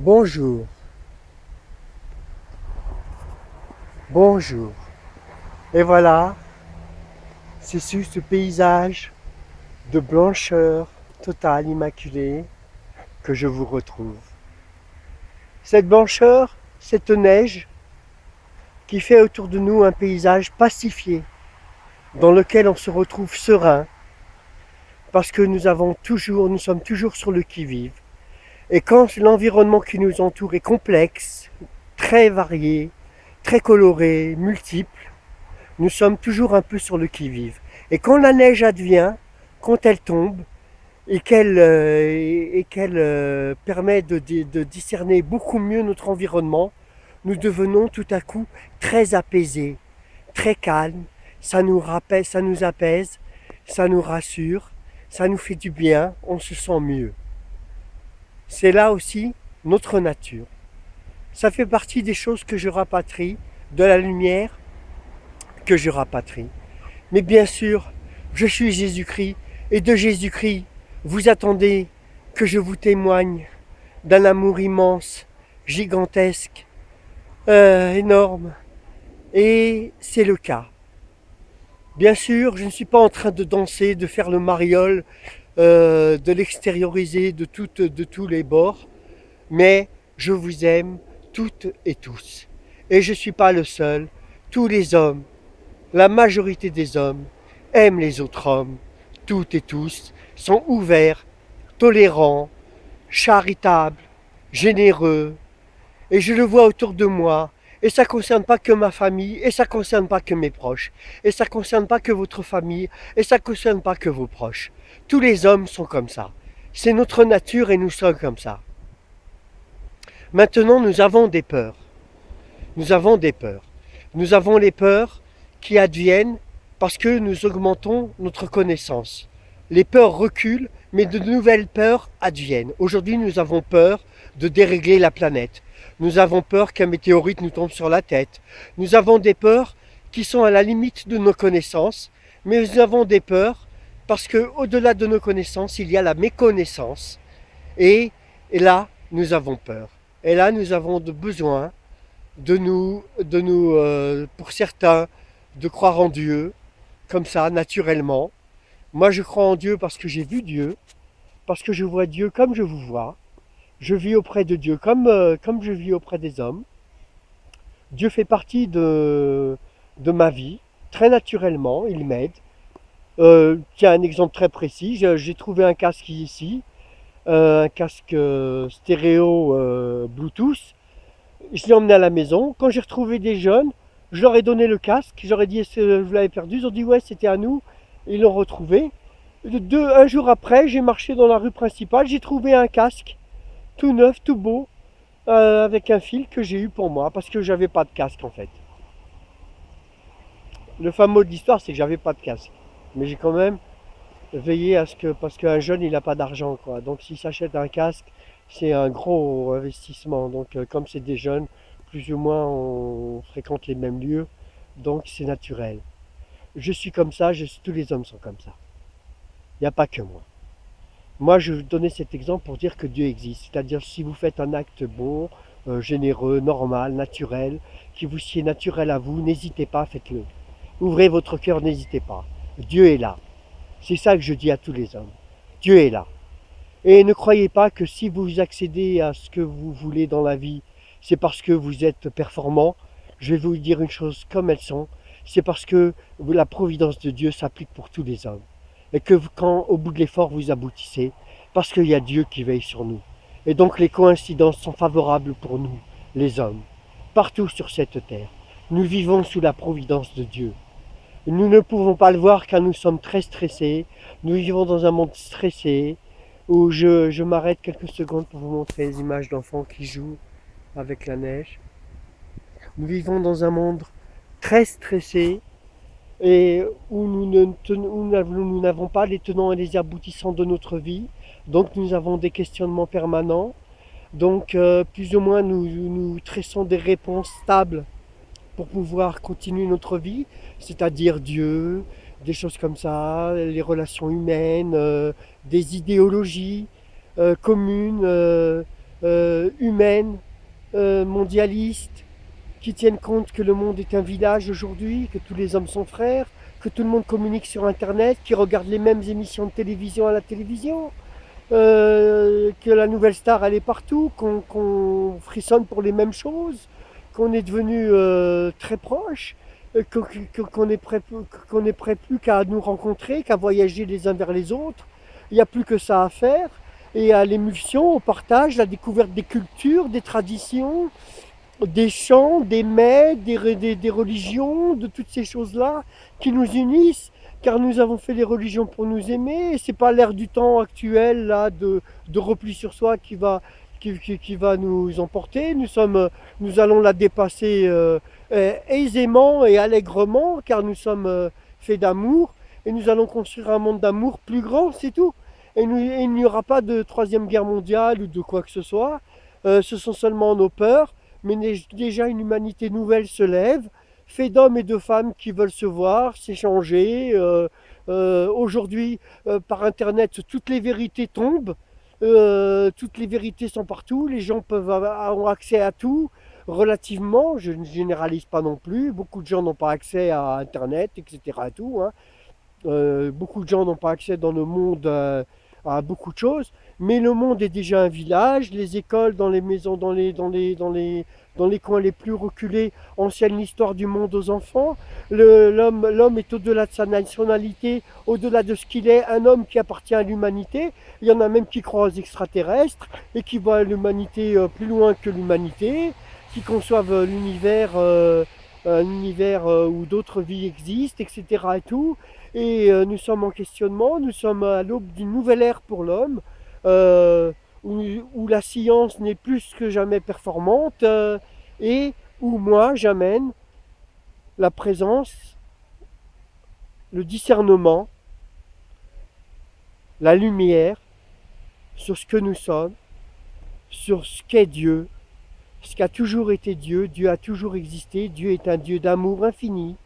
Bonjour, bonjour. Et voilà, c'est sur ce paysage de blancheur totale, immaculée, que je vous retrouve. Cette blancheur, cette neige qui fait autour de nous un paysage pacifié, dans lequel on se retrouve serein, parce que nous sommes toujours sur le qui-vive. Et quand l'environnement qui nous entoure est complexe, très varié, très coloré, multiple, nous sommes toujours un peu sur le qui-vive. Et quand la neige advient, quand elle tombe, et qu'elle permet de discerner beaucoup mieux notre environnement, nous devenons tout à coup très apaisés, très calmes. Ça nous rappelle, ça nous apaise, ça nous rassure, ça nous fait du bien, on se sent mieux. C'est là aussi notre nature. Ça fait partie des choses que je rapatrie, de la lumière que je rapatrie. Mais bien sûr, je suis Jésus-Christ, et de Jésus-Christ, vous attendez que je vous témoigne d'un amour immense, gigantesque, énorme. Et c'est le cas. Bien sûr, je ne suis pas en train de danser, de faire le mariole, de l'extérioriser de tous les bords, mais je vous aime toutes et tous. Et je ne suis pas le seul. Tous les hommes, la majorité des hommes, aiment les autres hommes. Toutes et tous sont ouverts, tolérants, charitables, généreux. Et je le vois autour de moi. Et ça ne concerne pas que ma famille, et ça ne concerne pas que mes proches, et ça ne concerne pas que votre famille, et ça ne concerne pas que vos proches. Tous les hommes sont comme ça. C'est notre nature et nous sommes comme ça. Maintenant, nous avons des peurs. Nous avons des peurs. Nous avons les peurs qui adviennent parce que nous augmentons notre connaissance. Les peurs reculent, mais de nouvelles peurs adviennent. Aujourd'hui, nous avons peur de dérégler la planète. Nous avons peur qu'un météorite nous tombe sur la tête. Nous avons des peurs qui sont à la limite de nos connaissances, mais nous avons des peurs parce que au-delà de nos connaissances, il y a la méconnaissance. Et, et là, nous avons peur. Et là, nous avons besoin pour certains, de croire en Dieu, comme ça, naturellement. Moi, je crois en Dieu parce que j'ai vu Dieu, parce que je vois Dieu comme je vous vois. Je vis auprès de Dieu comme je vis auprès des hommes. Dieu fait partie de ma vie, très naturellement, il m'aide. Tiens, un exemple très précis, j'ai trouvé un casque ici, un casque stéréo Bluetooth. Je l'ai emmené à la maison. Quand j'ai retrouvé des jeunes, je leur ai donné le casque. J'aurais dit, est-ce que vous l'avez perdu? Ils ont dit, ouais, c'était à nous. Ils l'ont retrouvé. Un jour après, j'ai marché dans la rue principale. J'ai trouvé un casque tout neuf, tout beau, avec un fil que j'ai eu pour moi, parce que j'avais pas de casque en fait. Le fin mot de l'histoire, c'est que j'avais pas de casque. Mais j'ai quand même veillé à ce que, parce qu'un jeune, il n'a pas d'argent, quoi. Donc s'il s'achète un casque, c'est un gros investissement. Donc comme c'est des jeunes, plus ou moins on fréquente les mêmes lieux, donc c'est naturel. Je suis comme ça, tous les hommes sont comme ça. Il n'y a pas que moi. Moi, je donnais cet exemple pour dire que Dieu existe. C'est-à-dire, si vous faites un acte bon, généreux, normal, naturel, qui vous sied naturel à vous, n'hésitez pas, faites-le. Ouvrez votre cœur, n'hésitez pas. Dieu est là. C'est ça que je dis à tous les hommes. Dieu est là. Et ne croyez pas que si vous accédez à ce que vous voulez dans la vie, c'est parce que vous êtes performant. Je vais vous dire une chose comme elles sont. C'est parce que la providence de Dieu s'applique pour tous les hommes. Et que quand au bout de l'effort vous aboutissez, parce qu'il y a Dieu qui veille sur nous. Et donc les coïncidences sont favorables pour nous, les hommes, partout sur cette terre. Nous vivons sous la providence de Dieu. Nous ne pouvons pas le voir car nous sommes très stressés. Nous vivons dans un monde stressé où je m'arrête quelques secondes pour vous montrer les images d'enfants qui jouent avec la neige. Nous vivons dans un monde très stressé et où nous n'avons pas les tenants et les aboutissants de notre vie. Donc nous avons des questionnements permanents. Donc plus ou moins nous tressons des réponses stables pour pouvoir continuer notre vie, c'est-à-dire Dieu, des choses comme ça, les relations humaines, des idéologies communes, humaines, mondialistes, qui tiennent compte que le monde est un village aujourd'hui, que tous les hommes sont frères, que tout le monde communique sur Internet, qui regarde les mêmes émissions de télévision à la télévision, que la nouvelle star elle est partout, qu'on frissonne pour les mêmes choses, qu'on est devenu très proche, qu'on est prêt plus qu'à nous rencontrer, qu'à voyager les uns vers les autres. Il n'y a plus que ça à faire. Et à l'émulsion, au partage, la découverte des cultures, des traditions, des chants, des mets, des religions, de toutes ces choses-là qui nous unissent, car nous avons fait les religions pour nous aimer, et c'est pas l'ère du temps actuel là de repli sur soi qui va nous emporter. Nous allons la dépasser aisément et allègrement, car nous sommes faits d'amour, et nous allons construire un monde d'amour plus grand, c'est tout. Et il n'y aura pas de troisième guerre mondiale ou de quoi que ce soit. Ce sont seulement nos peurs, mais déjà une humanité nouvelle se lève, fait d'hommes et de femmes qui veulent se voir, s'échanger. Aujourd'hui, par Internet, toutes les vérités tombent, toutes les vérités sont partout, les gens ont accès à tout, relativement, je ne généralise pas non plus, beaucoup de gens n'ont pas accès à Internet, etc. Tout, hein. Beaucoup de gens n'ont pas accès dans le monde à beaucoup de choses, mais le monde est déjà un village. Les écoles dans les maisons, dans les coins les plus reculés enseignent l'histoire du monde aux enfants. L'homme est au-delà de sa nationalité, au-delà de ce qu'il est, un homme qui appartient à l'humanité. Il y en a même qui croient aux extraterrestres et qui voient l'humanité plus loin que l'humanité, qui conçoivent l'univers, un univers où d'autres vies existent, etc. Et tout. Et nous sommes en questionnement, nous sommes à l'aube d'une nouvelle ère pour l'homme, euh, où la science n'est plus que jamais performante, et où moi j'amène la présence, le discernement, la lumière sur ce que nous sommes, sur ce qu'est Dieu, ce qu'a toujours été Dieu. Dieu a toujours existé, Dieu est un Dieu d'amour infini,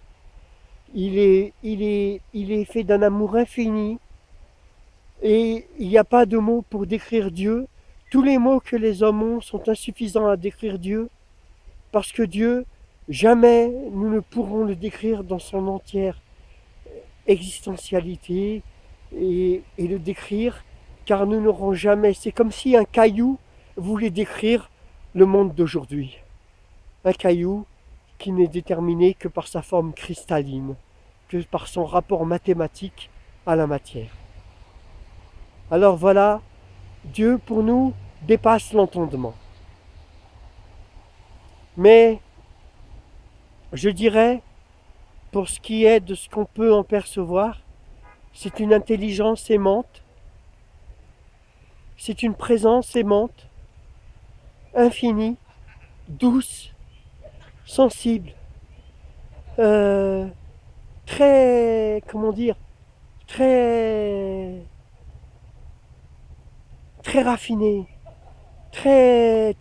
il est fait d'un amour infini. Et il n'y a pas de mots pour décrire Dieu. Tous les mots que les hommes ont sont insuffisants à décrire Dieu, parce que Dieu, jamais nous ne pourrons le décrire dans son entière existentialité et le décrire, car nous n'aurons jamais. C'est comme si un caillou voulait décrire le monde d'aujourd'hui. Un caillou qui n'est déterminé que par sa forme cristalline, que par son rapport mathématique à la matière. Alors voilà, Dieu pour nous dépasse l'entendement. Mais je dirais, pour ce qui est de ce qu'on peut en percevoir, c'est une intelligence aimante, c'est une présence aimante, infinie, douce, sensible, euh, très, comment dire, très, très raffinée, très,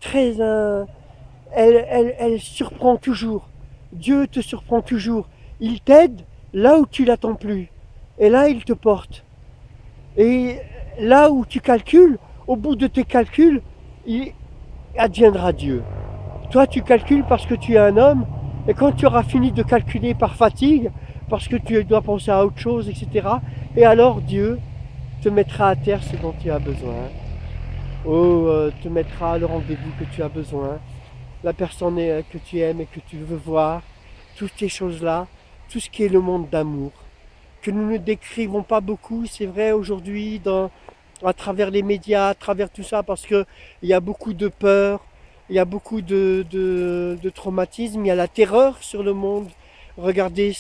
elle surprend toujours. Dieu te surprend toujours. Il t'aide là où tu l'attends plus. Et là, il te porte. Et là où tu calcules, au bout de tes calculs, il adviendra Dieu. Toi, tu calcules parce que tu es un homme, et quand tu auras fini de calculer par fatigue, parce que tu dois penser à autre chose, etc., et alors Dieu te mettra à terre ce dont tu as besoin. Ou te mettra le rendez-vous que tu as besoin, la personne que tu aimes et que tu veux voir, toutes ces choses-là, tout ce qui est le monde d'amour, que nous ne décrivons pas beaucoup, c'est vrai aujourd'hui, à travers les médias, à travers tout ça, parce qu'il y a beaucoup de peur, il y a beaucoup de traumatisme, il y a la terreur sur le monde. Regardez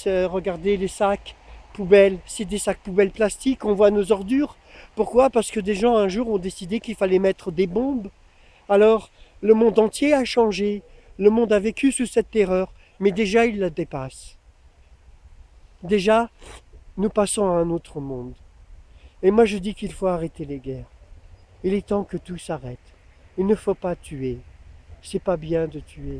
les sacs poubelles, c'est des sacs poubelles plastiques, on voit nos ordures. Pourquoi? Parce que des gens un jour ont décidé qu'il fallait mettre des bombes. Alors, le monde entier a changé, le monde a vécu sous cette terreur, mais déjà il la dépasse. Déjà, nous passons à un autre monde. Et moi je dis qu'il faut arrêter les guerres. Il est temps que tout s'arrête. Il ne faut pas tuer. C'est pas bien de tuer.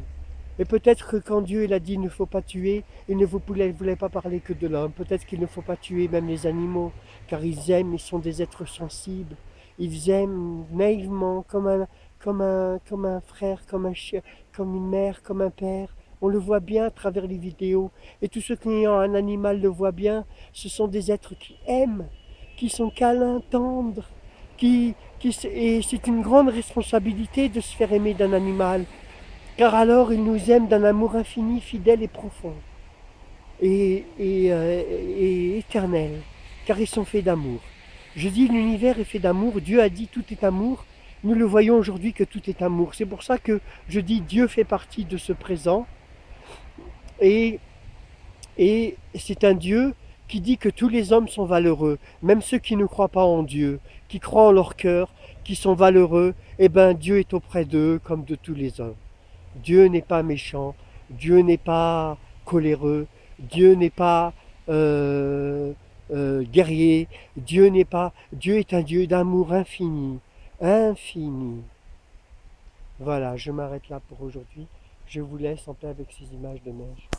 Et peut-être que quand Dieu il a dit il ne faut pas tuer, il ne voulait pas parler que de l'homme. Peut-être qu'il ne faut pas tuer même les animaux, car ils aiment, ils sont des êtres sensibles. ils vous aiment naïvement, comme un frère, comme un chien, comme une mère, comme un père. On le voit bien à travers les vidéos. Et tous ceux qui ont un animal le voient bien. Ce sont des êtres qui aiment, qui sont câlins, tendres, et c'est une grande responsabilité de se faire aimer d'un animal. Car alors il nous aime d'un amour infini, fidèle et profond. Et éternel. Car ils sont faits d'amour. Je dis l'univers est fait d'amour. Dieu a dit tout est amour. Nous le voyons aujourd'hui que tout est amour. C'est pour ça que je dis Dieu fait partie de ce présent. Et, et c'est un Dieu qui dit que tous les hommes sont valeureux. Même ceux qui ne croient pas en Dieu, qui croient en leur cœur, qui sont valeureux, eh bien Dieu est auprès d'eux comme de tous les hommes. Dieu n'est pas méchant, Dieu n'est pas coléreux, Dieu n'est pas guerrier, Dieu est un Dieu d'amour infini, infini. Voilà, je m'arrête là pour aujourd'hui. Je vous laisse en paix avec ces images de neige.